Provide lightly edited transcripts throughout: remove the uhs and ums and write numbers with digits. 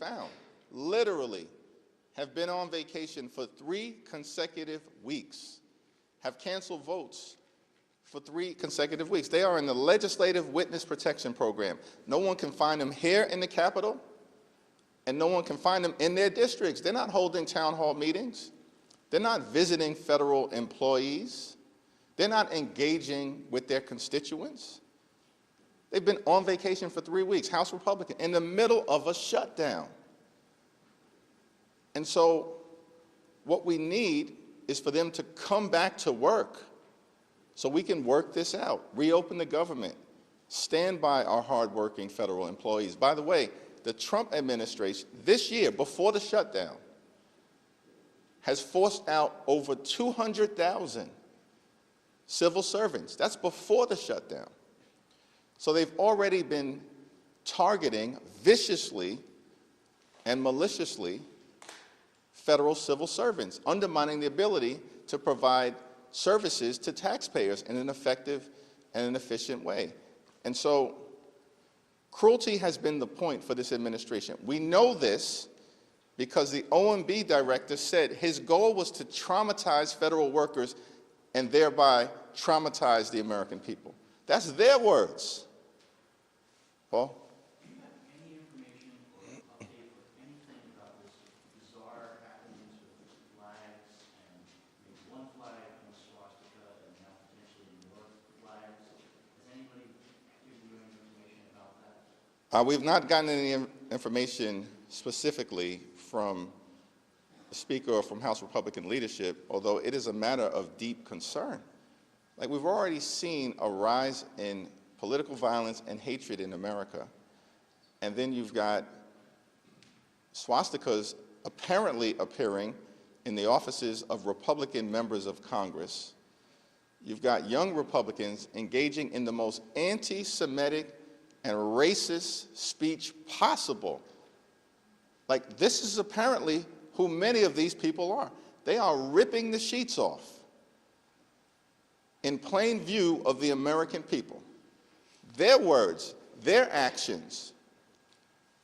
found, literally have been on vacation for 3 consecutive weeks, have canceled votes for 3 consecutive weeks. They are in the Legislative Witness Protection Program. No one can find them here in the Capitol, and no one can find them in their districts. They're not holding town hall meetings. They're not visiting federal employees. They're not engaging with their constituents. They've been on vacation for 3 weeks, House Republican, in the middle of a shutdown. And so what we need is for them to come back to work so we can work this out, reopen the government, stand by our hardworking federal employees. By the way, the Trump administration this year, before the shutdown, has forced out over 200,000 civil servants. That's before the shutdown. So they've already been targeting viciously and maliciously federal civil servants, undermining the ability to provide services to taxpayers in an effective and an efficient way. And so cruelty has been the point for this administration. We know this because the OMB director said his goal was to traumatize federal workers and thereby traumatize the American people. That's their words. Paul? Do you have any information or update or anything about this bizarre happenings with flags and maybe one flag and a swastika and now potentially more flags? Has anybody given you any information about that? We've not gotten any information specifically from the Speaker or from House Republican leadership, although it is a matter of deep concern. Like, we've already seen a rise in political violence and hatred in America, and then you've got swastikas apparently appearing in the offices of Republican members of Congress. You've got young Republicans engaging in the most anti-Semitic and racist speech possible. Like, this is apparently who many of these people are. They are ripping the sheets off in plain view of the American people. Their words, their actions,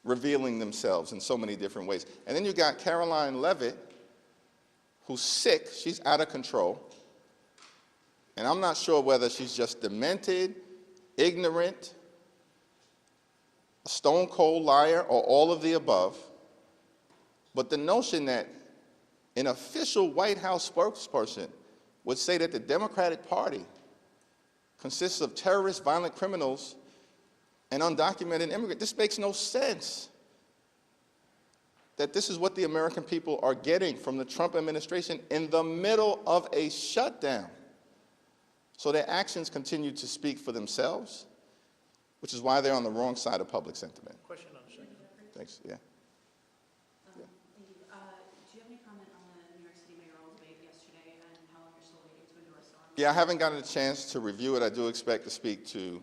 revealing themselves in so many different ways. And then you got Caroline Leavitt, who's sick, she's out of control. And I'm not sure whether she's just demented, ignorant, a stone cold liar, or all of the above. But the notion that an official White House spokesperson would say that the Democratic Party consists of terrorists, violent criminals, and undocumented immigrants, this makes no sense. That this is what the American people are getting from the Trump administration in the middle of a shutdown. So their actions continue to speak for themselves, which is why they're on the wrong side of public sentiment. Question on the second. Thanks, yeah. Thank you. Do you have any comment on the New York City mayoral debate yesterday and how long you're still waiting to endorse on? Yeah, I haven't gotten a chance to review it. I do expect to speak to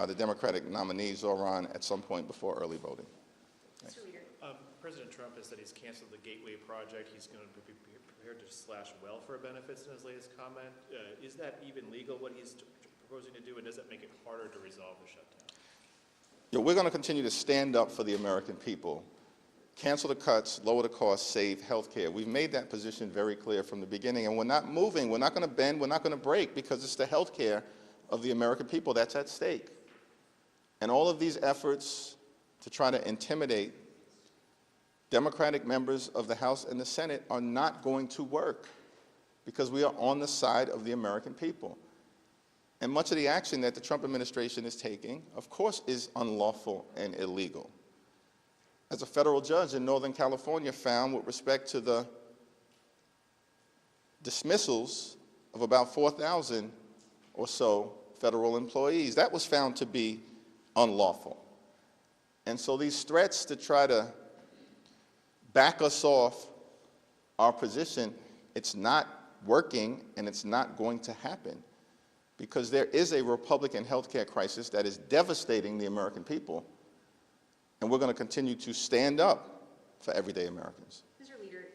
the Democratic nominee, Zoran, at some point before early voting. Mr. Leader. President Trump has said he's canceled the Gateway project. He's going to be prepared to slash welfare benefits in his latest comment. Is that even legal, what he's proposing to do, and does that make it harder to resolve the shutdown? Yeah, we're going to continue to stand up for the American people, cancel the cuts, lower the costs, save health care. We've made that position very clear from the beginning, and we're not moving. We're not going to bend. We're not going to break, because it's the health care of the American people that's at stake. And all of these efforts to try to intimidate Democratic members of the House and the Senate are not going to work, because we are on the side of the American people. And much of the action that the Trump administration is taking, of course, is unlawful and illegal. As a federal judge in Northern California found with respect to the dismissals of about 4,000 or so federal employees, that was found to be unlawful. And so these threats to try to back us off our position, it's not working and it's not going to happen, because there is a Republican health care crisis that is devastating the American people, and we're going to continue to stand up for everyday Americans. Mr. Leader,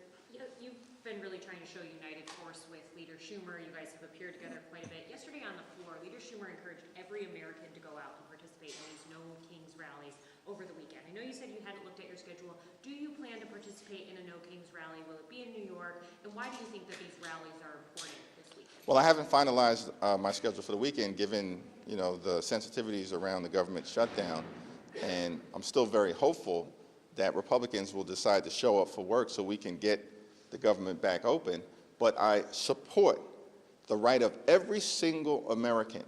you've been really trying to show united force with Leader Schumer. You guys have appeared together quite a bit. Yesterday on the floor, Leader Schumer encouraged every American to go out and participate in these No Kings rallies over the weekend. I know you said you hadn't looked at your schedule. Do you participate in a No Kings rally? Will it be in New York? And why do you think that these rallies are important this weekend? Well, I haven't finalized my schedule for the weekend, given the sensitivities around the government shutdown, and I'm still very hopeful that Republicans will decide to show up for work so we can get the government back open. But I support the right of every single American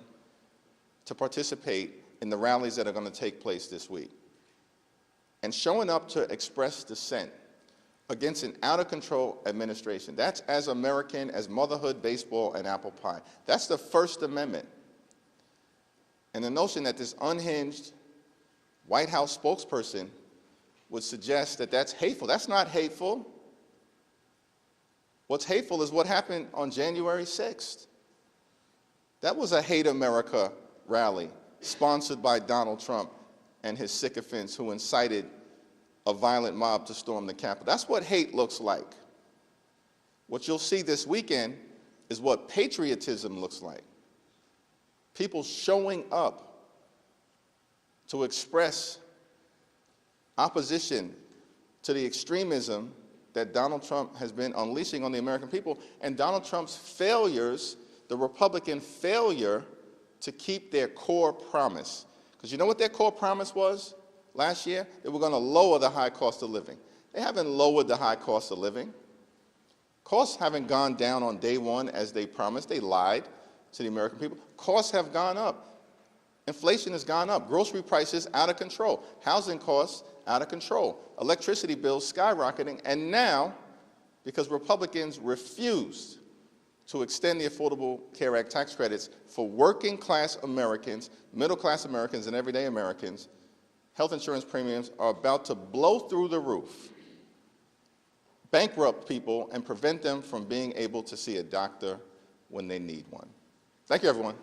to participate in the rallies that are going to take place this week. And showing up to express dissent against an out-of-control administration. That's as American as motherhood, baseball, and apple pie. That's the First Amendment. And the notion that this unhinged White House spokesperson would suggest that that's hateful. That's not hateful. What's hateful is what happened on January 6th. That was a Hate America rally sponsored by Donald Trump and his sycophants who incited a violent mob to storm the Capitol. That's what hate looks like. What you'll see this weekend is what patriotism looks like. People showing up to express opposition to the extremism that Donald Trump has been unleashing on the American people, and Donald Trump's failures, the Republican failure to keep their core promise. Because you know what their core promise was last year? They were going to lower the high cost of living. They haven't lowered the high cost of living. Costs haven't gone down on day one as they promised. They lied to the American people. Costs have gone up. Inflation has gone up. Grocery prices out of control. Housing costs out of control. Electricity bills skyrocketing. And now, because Republicans refused to extend the Affordable Care Act tax credits for working class Americans, middle class Americans, and everyday Americans, health insurance premiums are about to blow through the roof, bankrupt people, and prevent them from being able to see a doctor when they need one. Thank you, everyone.